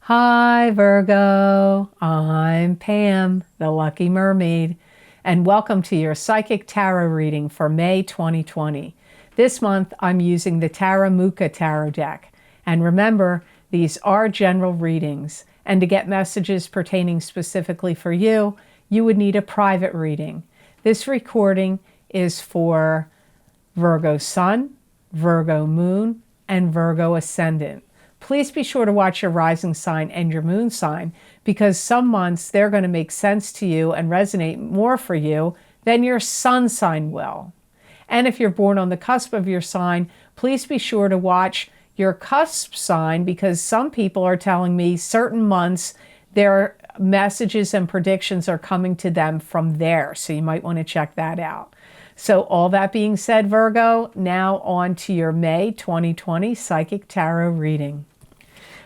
Hi, Virgo. I'm Pam, the Lucky Mermaid, and welcome to your Psychic Tarot reading for May 2020. This month, I'm using the Taramuka Tarot deck. And remember, these are general readings, and to get messages pertaining specifically for you, you would need a private reading. This recording is for Virgo Sun, Virgo Moon, and Virgo Ascendant. Please be sure to watch your rising sign and your moon sign, because some months they're going to make sense to you and resonate more for you than your sun sign will. And if you're born on the cusp of your sign, please be sure to watch your cusp sign, because some people are telling me certain months their messages and predictions are coming to them from there. So you might want to check that out. So all that being said, Virgo, now on to your May 2020 Psychic Tarot reading.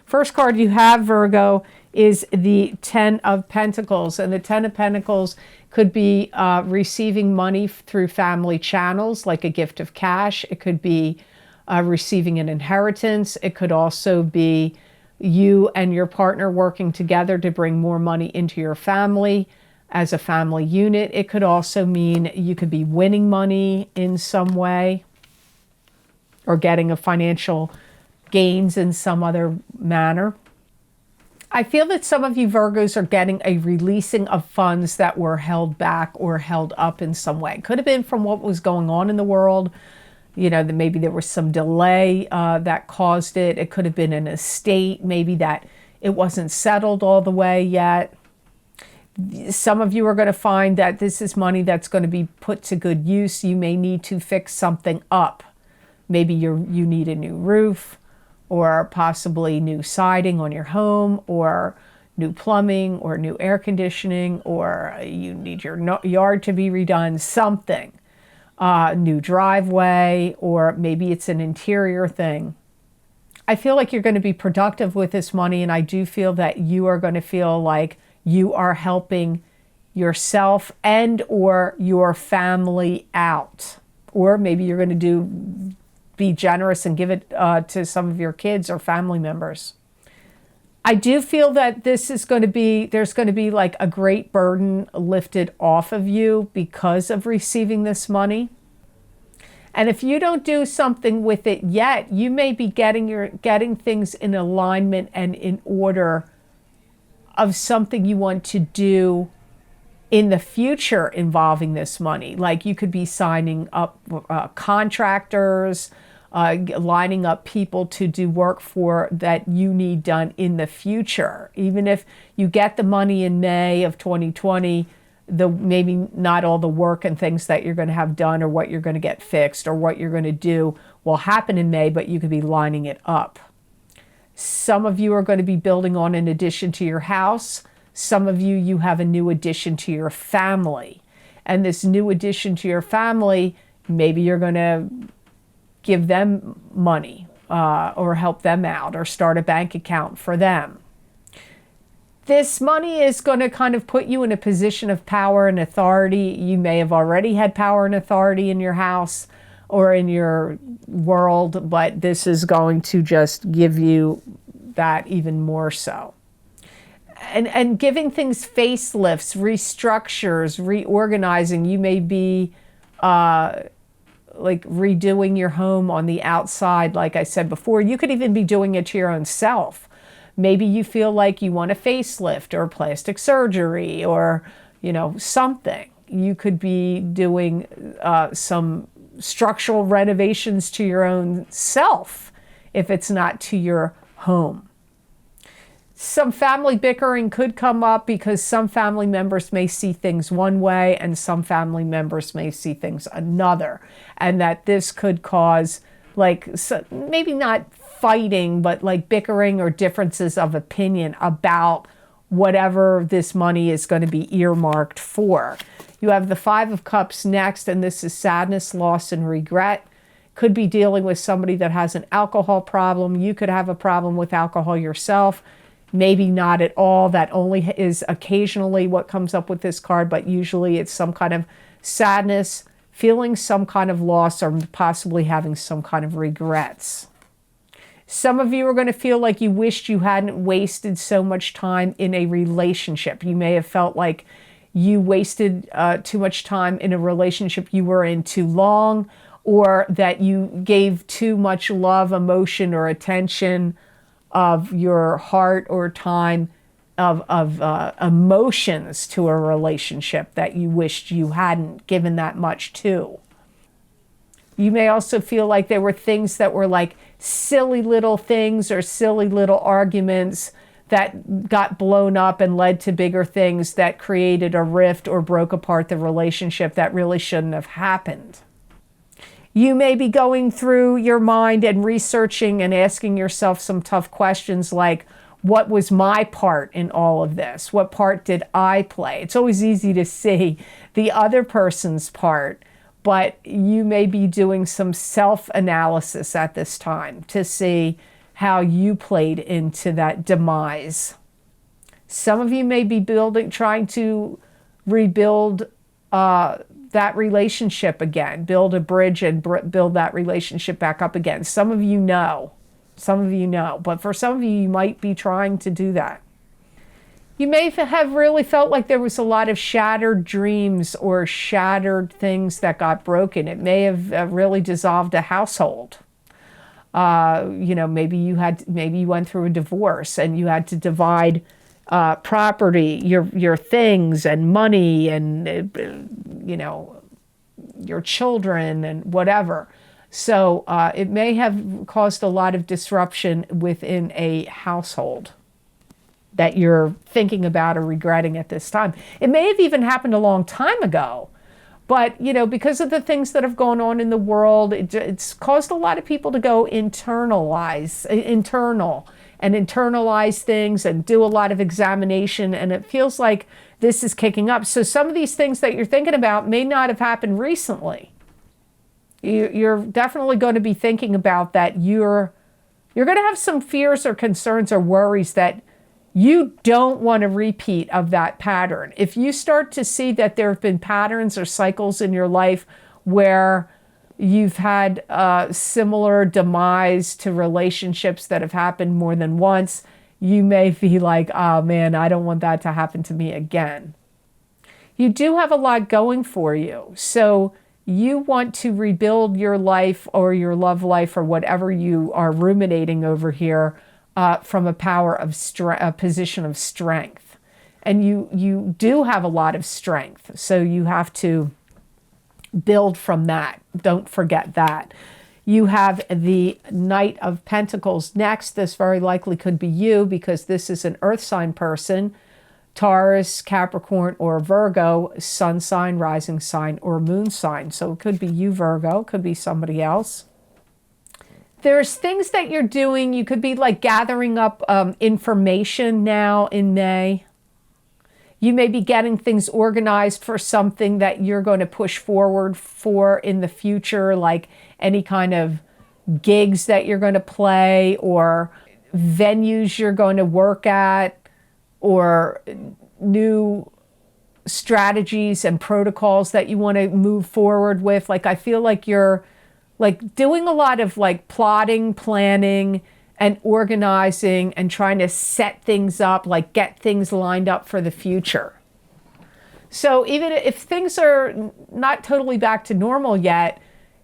First card you have, Virgo, is the Ten of Pentacles. And the Ten of Pentacles could be receiving money through family channels, like a gift of cash. It could be receiving an inheritance. It could also be you and your partner working together to bring more money into your family as a family unit. It could also mean you could be winning money in some way or getting a financial gains in some other manner. I feel that some of you Virgos are getting a releasing of funds that were held back or held up in some way. It could have been from what was going on in the world. You know, maybe there was some delay that caused it. It could have been an estate, maybe that it wasn't settled all the way yet. Some of you are going to find that this is money that's going to be put to good use. You may need to fix something up. Maybe you need a new roof, or possibly new siding on your home, or new plumbing, or new air conditioning, or you need your yard to be redone, something. New driveway, or maybe it's an interior thing. I feel like you're going to be productive with this money, and I do feel that you are going to feel like you are helping yourself and or your family out. Or maybe you're going to be generous and give it to some of your kids or family members. I do feel that there's going to be like a great burden lifted off of you because of receiving this money. And if you don't do something with it yet, you may be getting things in alignment and in order of something you want to do in the future involving this money. Like you could be signing up contractors, lining up people to do work for that you need done in the future. Even if you get the money in May of 2020, maybe not all the work and things that you're going to have done or what you're going to get fixed or what you're going to do will happen in May, but you could be lining it up. Some of you are going to be building on an addition to your house. Some of you have a new addition to your family. And this new addition to your family, maybe you're going to give them money or help them out or start a bank account for them. This money is going to kind of put you in a position of power and authority. You may have already had power and authority in your house or in your world, but this is going to just give you that even more so. And giving things facelifts, restructures, reorganizing. You may be like redoing your home on the outside, like I said before. You could even be doing it to your own self. Maybe you feel like you want a facelift or plastic surgery or, something. You could be doing some structural renovations to your own self if it's not to your home. Some family bickering could come up because some family members may see things one way and some family members may see things another. And that this could cause maybe not fighting, but like bickering or differences of opinion about whatever this money is going to be earmarked for. You have the Five of Cups next, and this is sadness, loss, and regret. Could be dealing with somebody that has an alcohol problem. You could have a problem with alcohol yourself. Maybe not at all. That only is occasionally what comes up with this card, but usually it's some kind of sadness, feeling some kind of loss, or possibly having some kind of regrets. Some of you are going to feel like you wished you hadn't wasted so much time in a relationship. You may have felt like you wasted too much time in a relationship you were in too long, or that you gave too much love, emotion, or attention of your heart or time of emotions to a relationship that you wished you hadn't given that much to. You may also feel like there were things that were like silly little things or silly little arguments that got blown up and led to bigger things that created a rift or broke apart the relationship that really shouldn't have happened. You may be going through your mind and researching and asking yourself some tough questions like, what was my part in all of this? What part did I play? It's always easy to see the other person's part, but you may be doing some self-analysis at this time to see how you played into that demise. Some of you may be trying to rebuild that relationship again, build a bridge and build that relationship back up again. Some of you know, but for some of you, you might be trying to do that. You may have really felt like there was a lot of shattered dreams or shattered things that got broken. It may have really dissolved a household. Maybe you went through a divorce and you had to divide property, your things and money and, your children and whatever. So it may have caused a lot of disruption within a household that you're thinking about or regretting at this time. It may have even happened a long time ago, but because of the things that have gone on in the world, it's caused a lot of people to go internal and internalize things and do a lot of examination, and it feels like this is kicking up. So some of these things that you're thinking about may not have happened recently. You're definitely going to be thinking about that. You're going to have some fears or concerns or worries that you don't want a repeat of that pattern. If you start to see that there have been patterns or cycles in your life where you've had similar demise to relationships that have happened more than once, you may be like, oh man, I don't want that to happen to me again. You do have a lot going for you. So you want to rebuild your life or your love life or whatever you are ruminating over here from a position of strength. And you do have a lot of strength. So you have to build from that. Don't forget that. You have the Knight of Pentacles next. This very likely could be you because this is an earth sign person. Taurus, Capricorn, or Virgo, sun sign, rising sign, or moon sign. So it could be you, Virgo. Could be somebody else. There's things that you're doing. You could be like gathering up information now in May. You may be getting things organized for something that you're going to push forward for in the future, like any kind of gigs that you're going to play or venues you're going to work at or new strategies and protocols that you want to move forward with. Like I feel like you're like doing a lot of like plotting, planning, and organizing and trying to set things up, like get things lined up for the future. So even if things are not totally back to normal yet,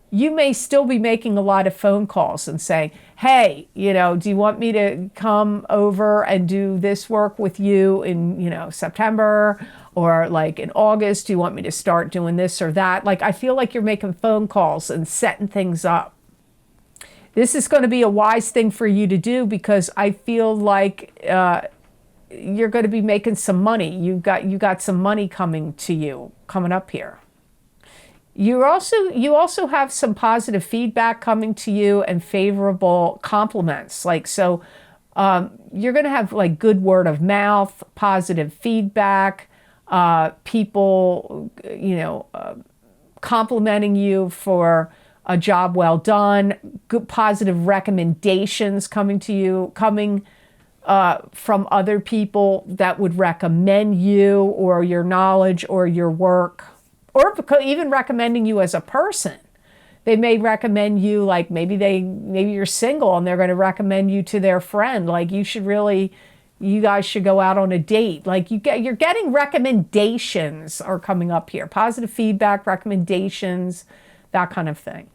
you may still be making a lot of phone calls and saying, hey, do you want me to come over and do this work with you in, September or like in August? Do you want me to start doing this or that? Like, I feel like you're making phone calls and setting things up. This is going to be a wise thing for you to do because I feel like you're going to be making some money. You got some money coming up here. You also have some positive feedback coming to you and favorable compliments. Like so, you're going to have like good word of mouth, positive feedback, people complimenting you for a job well done, good positive recommendations coming to you, from other people that would recommend you or your knowledge or your work, or even recommending you as a person. They may recommend you, like maybe you're single and they're going to recommend you to their friend. Like you guys should go out on a date. Like you're getting recommendations are coming up here. Positive feedback, recommendations, that kind of thing.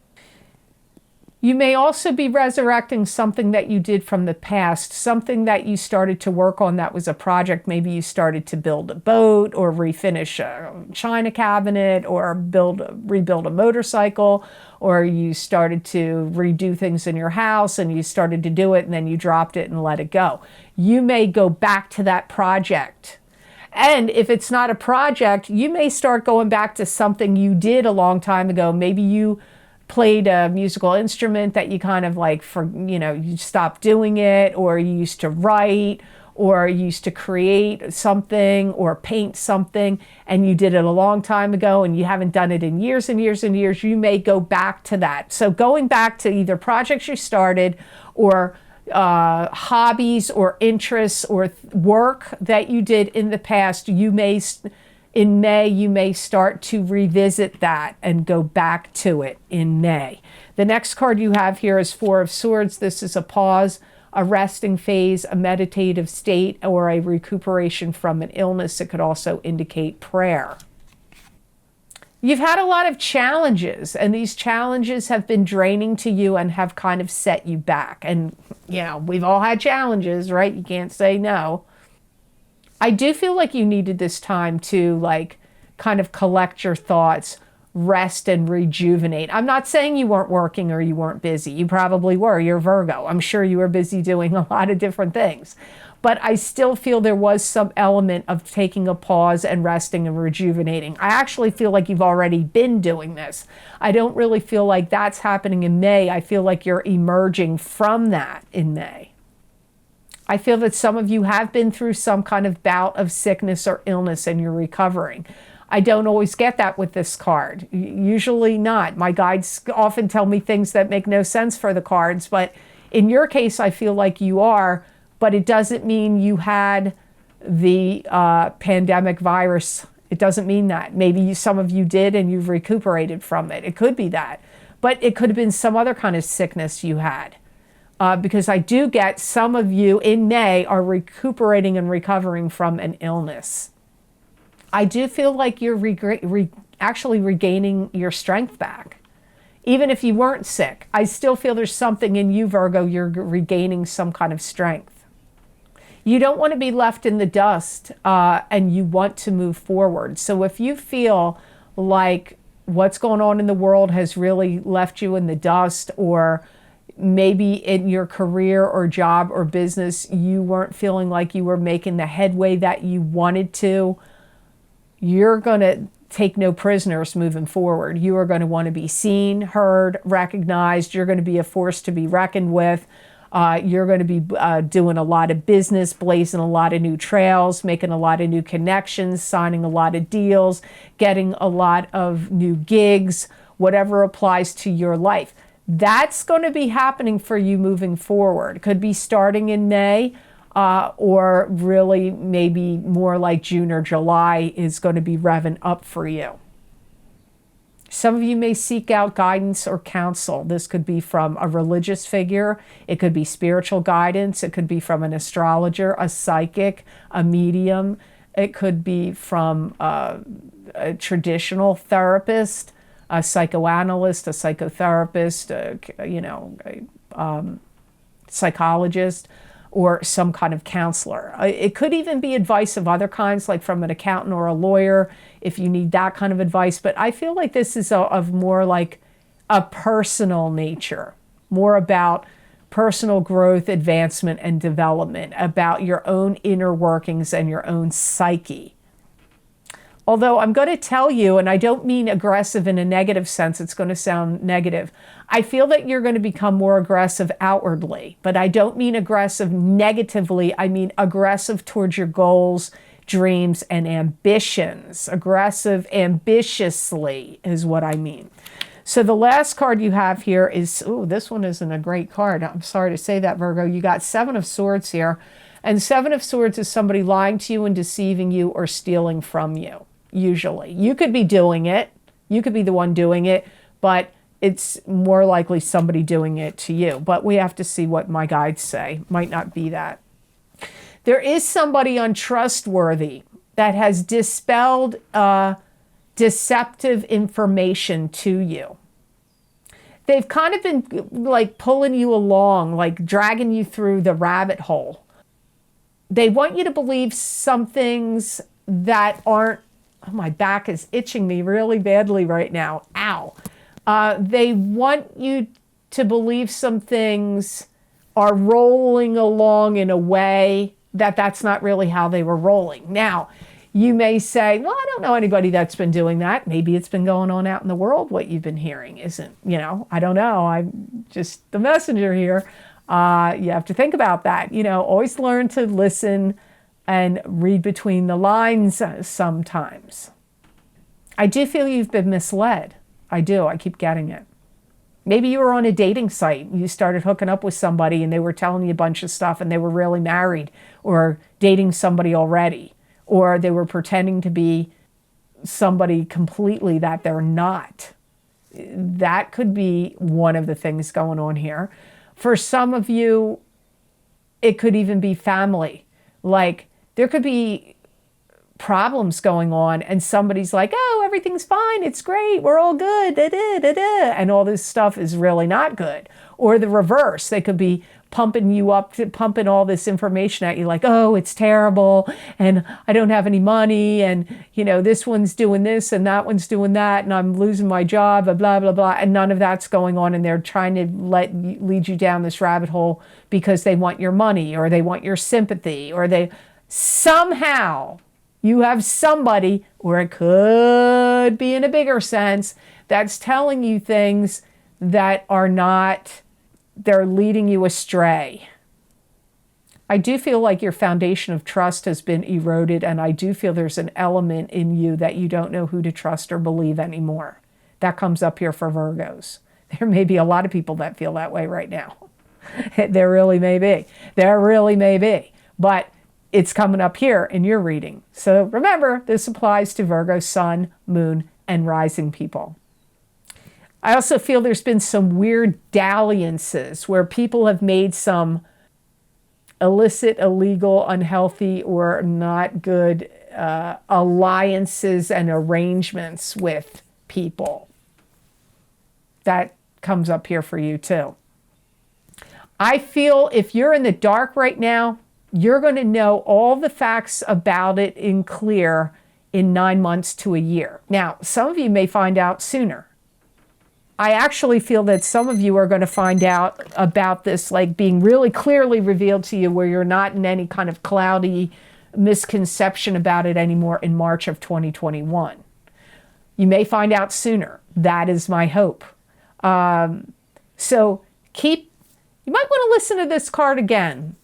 You may also be resurrecting something that you did from the past, something that you started to work on that was a project. Maybe you started to build a boat or refinish a china cabinet or rebuild a motorcycle, or you started to redo things in your house and you started to do it and then you dropped it and let it go. You may go back to that project. And if it's not a project, you may start going back to something you did a long time ago. Maybe you played a musical instrument that you kind of like, you stopped doing it, or you used to write, or you used to create something or paint something and you did it a long time ago and you haven't done it in years and years and years. You may go back to that. So going back to either projects you started or hobbies or interests or work that you did in the past, in May, you may start to revisit that and go back to it in May. The next card you have here is Four of Swords. This is a pause, a resting phase, a meditative state, or a recuperation from an illness. It could also indicate prayer. You've had a lot of challenges, and these challenges have been draining to you and have kind of set you back. And, we've all had challenges, right? You can't say no. I do feel like you needed this time to kind of collect your thoughts, rest and rejuvenate. I'm not saying you weren't working or you weren't busy. You probably were. You're Virgo. I'm sure you were busy doing a lot of different things. But I still feel there was some element of taking a pause and resting and rejuvenating. I actually feel like you've already been doing this. I don't really feel like that's happening in May. I feel like you're emerging from that in May. I feel that some of you have been through some kind of bout of sickness or illness and you're recovering. I don't always get that with this card. Usually not. My guides often tell me things that make no sense for the cards, but in your case, I feel like you are, but it doesn't mean you had the pandemic virus. It doesn't mean that. Maybe some of you did and you've recuperated from it. It could be that, but it could have been some other kind of sickness you had. Because I do get some of you in May are recuperating and recovering from an illness. I do feel like you're actually regaining your strength back. Even if you weren't sick, I still feel there's something in you, Virgo, you're regaining some kind of strength. You don't want to be left in the dust and you want to move forward. So if you feel like what's going on in the world has really left you in the dust, or maybe in your career or job or business, you weren't feeling like you were making the headway that you wanted to, you're going to take no prisoners moving forward. You are going to want to be seen, heard, recognized. You're going to be a force to be reckoned with. You're going to be doing a lot of business, blazing a lot of new trails, making a lot of new connections, signing a lot of deals, getting a lot of new gigs, whatever applies to your life. That's going to be happening for you moving forward. It could be starting in May, or really maybe more like June or July is going to be revving up for you. Some of you may seek out guidance or counsel. This could be from a religious figure. It could be spiritual guidance. It could be from an astrologer, a psychic, a medium. It could be from a traditional therapist, a psychoanalyst, a psychotherapist, a psychologist, or some kind of counselor. It could even be advice of other kinds, like from an accountant or a lawyer, if you need that kind of advice. But I feel like this is of more like a personal nature, more about personal growth, advancement, and development, about your own inner workings and your own psyche. Although I'm going to tell you, and I don't mean aggressive in a negative sense, it's going to sound negative. I feel that you're going to become more aggressive outwardly, but I don't mean aggressive negatively. I mean aggressive towards your goals, dreams, and ambitions. Aggressive ambitiously is what I mean. So the last card you have here is, this one isn't a great card. I'm sorry to say that, Virgo. You got Seven of Swords here. And Seven of Swords is somebody lying to you and deceiving you or stealing from you. Usually. You could be doing it. You could be the one doing it, but it's more likely somebody doing it to you. But we have to see what my guides say. Might not be that. There is somebody untrustworthy that has dispelled deceptive information to you. They've kind of been like pulling you along, like dragging you through the rabbit hole. They want you to believe some things that aren't, oh, my back is itching me really badly right now. Ow. They want you to believe some things are rolling along in a way that that's not really how they were rolling. Now, you may say, well, I don't know anybody that's been doing that. Maybe it's been going on out in the world. What you've been hearing isn't, I don't know. I'm just the messenger here. You have to think about that. Always learn to listen and read between the lines sometimes. I do feel you've been misled. I do. I keep getting it. Maybe you were on a dating site and you started hooking up with somebody and they were telling you a bunch of stuff and they were really married or dating somebody already, or they were pretending to be somebody completely that they're not. That could be one of the things going on here. For some of you, it could even be family. Like there could be problems going on and somebody's like, oh, everything's fine, it's great, we're all good, da, da, da, da. And all this stuff is really not good. Or the reverse, they could be pumping you up, pumping all this information at you like, oh, it's terrible and I don't have any money and this one's doing this and that one's doing that and I'm losing my job, blah, blah, blah. And none of that's going on and they're trying to lead you down this rabbit hole because they want your money or they want your sympathy or they somehow you have somebody, or it could be in a bigger sense, that's telling you things that are not, they're leading you astray. I do feel like your foundation of trust has been eroded, and I do feel there's an element in you that you don't know who to trust or believe anymore. That comes up here for Virgos. There may be a lot of people that feel that way right now. There really may be. There really may be. But it's coming up here in your reading. So remember, this applies to Virgo, Sun, Moon, and Rising people. I also feel there's been some weird dalliances where people have made some illicit, illegal, unhealthy, or not good alliances and arrangements with people. That comes up here for you too. I feel if you're in the dark right now, you're going to know all the facts about it in clear in 9 months to a year. Now, some of you may find out sooner. I actually feel that some of you are going to find out about this like being really clearly revealed to you where you're not in any kind of cloudy misconception about it anymore in March of 2021. You may find out sooner. That is my hope. So you might want to listen to this card again.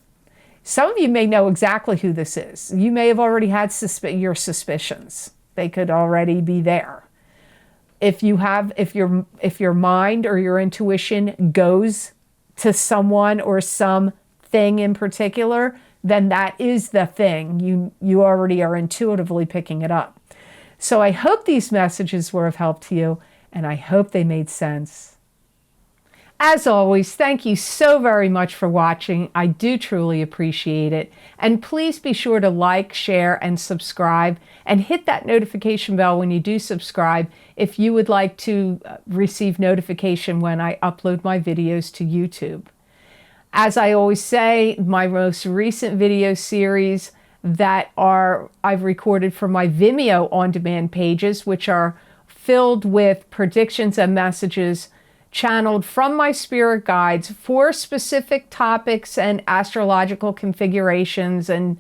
Some of you may know exactly who this is. You may have already had your suspicions. They could already be there. If your mind or your intuition goes to someone or something in particular, then that is the thing. You already are intuitively picking it up. So I hope these messages were of help to you, and I hope they made sense. As always, thank you so very much for watching. I do truly appreciate it. And please be sure to like, share, and subscribe, and hit that notification bell when you do subscribe if you would like to receive notification when I upload my videos to YouTube. As I always say, my most recent video series that I've recorded for my Vimeo on-demand pages, which are filled with predictions and messages channeled from my spirit guides for specific topics and astrological configurations and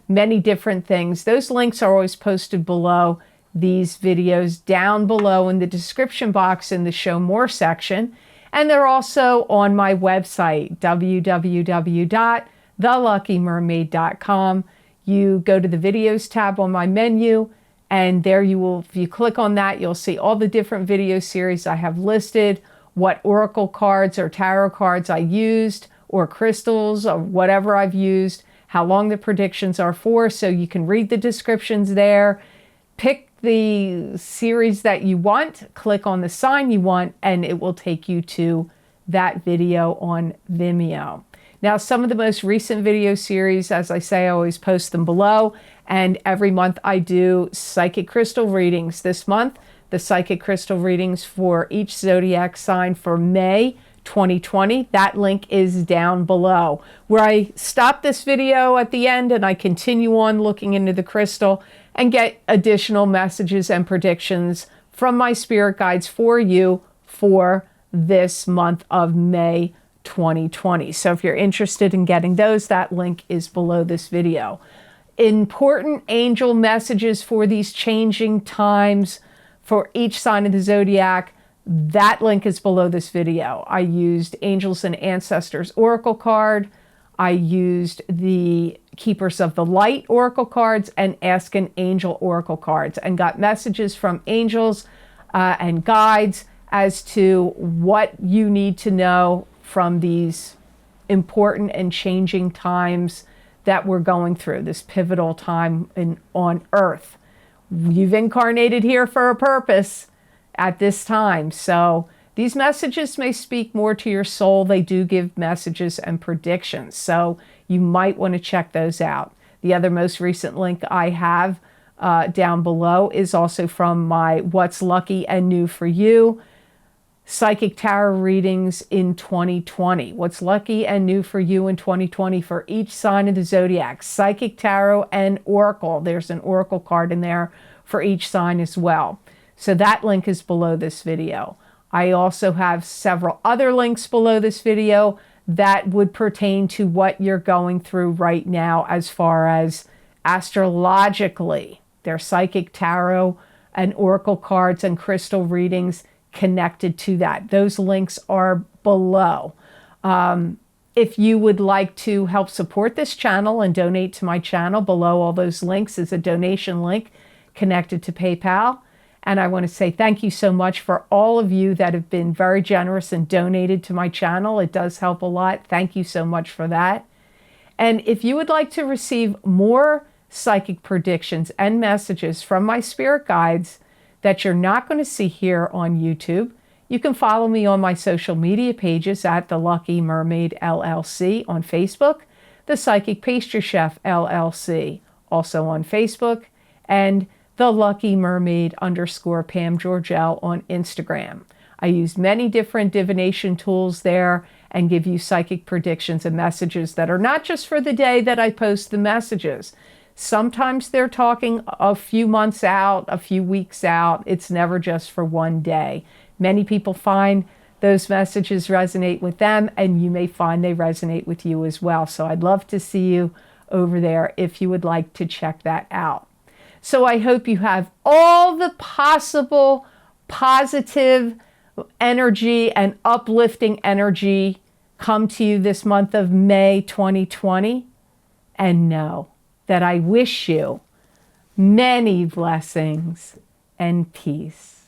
many different things. Those links are always posted below these videos, down below in the description box in the Show More section. And they're also on my website, www.theluckymermaid.com. You go to the videos tab on my menu, and there if you click on that, you'll see all the different video series I have listed, what oracle cards or tarot cards I used, or crystals, or whatever I've used, how long the predictions are for, so you can read the descriptions there. pick the series that you want, click on the sign you want, and it will take you to that video on Vimeo. Now, some of the most recent video series, as I say, I always post them below, and every month I do psychic crystal readings. This month, the psychic crystal readings for each zodiac sign for May 2020. That link is down below, where I stop this video at the end and I continue on looking into the crystal and get additional messages and predictions from my spirit guides for you for this month of May 2020. So if you're interested in getting those, that link is below this video. Important angel messages for these changing times for each sign of the zodiac. That link is below this video. I used Angels and Ancestors Oracle card. I used the Keepers of the Light Oracle cards and Ask an Angel Oracle cards, and got messages from angels and guides as to what you need to know from these important and changing times that we're going through, this pivotal time on Earth. You've incarnated here for a purpose at this time. So these messages may speak more to your soul. They do give messages and predictions. So you might want to check those out. The other most recent link I have down below is also from my What's Lucky and New for You Psychic Tarot readings in 2020. What's lucky and new for you in 2020 for each sign of the zodiac. Psychic Tarot and Oracle. There's an Oracle card in there for each sign as well. So that link is below this video. I also have several other links below this video that would pertain to what you're going through right now as far as astrologically. They're Psychic Tarot and Oracle cards and crystal readings connected to that. Those links are below. If you would like to help support this channel and donate to my channel, below all those links is a donation link connected to PayPal. And I want to say thank you so much for all of you that have been very generous and donated to my channel. It does help a lot. Thank you so much for that. And if you would like to receive more psychic predictions and messages from my spirit guides that you're not going to see here on YouTube, you can follow me on my social media pages at The Lucky Mermaid LLC on Facebook, The Psychic Pastry Chef LLC also on Facebook, and The Lucky Mermaid _ Pam Georgel on Instagram. I use many different divination tools there and give you psychic predictions and messages that are not just for the day that I post the messages. Sometimes they're talking a few months out, a few weeks out. It's never just for one day. Many people find those messages resonate with them, and you may find they resonate with you as well. So I'd love to see you over there if you would like to check that out. So I hope you have all the possible positive energy and uplifting energy come to you this month of May 2020, and know that I wish you many blessings and peace.